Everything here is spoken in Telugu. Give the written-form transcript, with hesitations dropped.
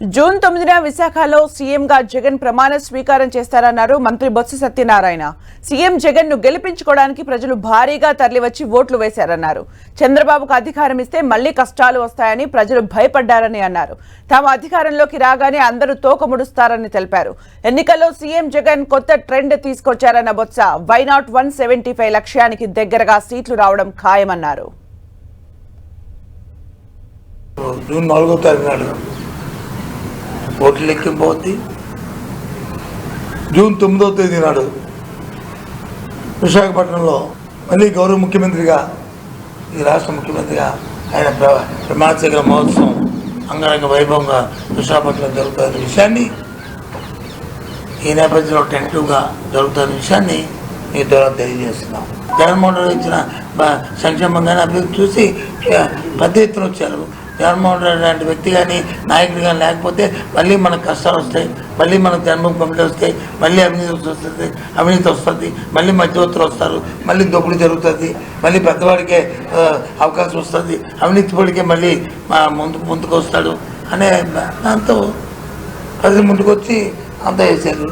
జూన్ 9న విశాఖలో సీఎంగా జగన్ ప్రమాణ స్వీకారం చేస్తారన్నారు మంత్రి బొత్స సత్యనారాయణ. సీఎం జగన్ ను గెలిపించుకోవడానికి ప్రజలు భారీగా తరలివచ్చి ఓట్లు వేశారన్నారు. చంద్రబాబుకు అధికారం ఇస్తే మళ్లీ కష్టాలు వస్తాయని ప్రజలు భయపడ్డారని అన్నారు. తాము అధికారంలోకి రాగానే అందరూ తోకముడుస్తారని తెలిపారు. ఎన్నికల్లో సీఎం జగన్ కొత్త ట్రెండ్ తీసుకొచ్చారన్న బొత్స వై నాట్ 175 లక్ష్యానికి దగ్గరగా సీట్లు రావడం ఖాయమన్నారు. జూన్ 4వ తారీఖు నాడు ఓట్ల లెక్కింపు అవుద్ది. జూన్ 9వ తేదీ నాడు విశాఖపట్నంలో మళ్ళీ గౌరవ ముఖ్యమంత్రిగా, ఈ రాష్ట్ర ముఖ్యమంత్రిగా ఆయన ప్రమాణ స్వీకార మహోత్సవం అంగరంగ వైభవంగా విశాఖపట్నంలో జరుగుతున్న విషయాన్ని, ఈ నేపథ్యంలో టెంటివ్గా జరుగుతున్న విషయాన్ని మీ ద్వారా తెలియజేస్తున్నాం. జగన్మోహన్ రెడ్డి ఇచ్చిన సంక్షేమంగానే అభివృద్ధి చూసి పెద్ద ఎత్తున వచ్చారు. జగన్మోహన్ రెడ్డి లాంటి వ్యక్తి కానీ నాయకుడు కానీ లేకపోతే మళ్ళీ మనకు కష్టాలు వస్తాయి, మళ్ళీ మనకు జన్మభూమి కమిటీ వస్తాయి, మళ్ళీ అవినీతి వస్తుంది, మళ్ళీ మధ్యవర్తులు వస్తారు, మళ్ళీ దోపిడీ జరుగుతుంది, మళ్ళీ పెద్దవాడికే అవకాశం వస్తుంది, అవినీతి పడికే మళ్ళీ ముందుకు వస్తాడు అనే దాంతో ప్రజలు ముందుకు వచ్చి అంత వేశారు.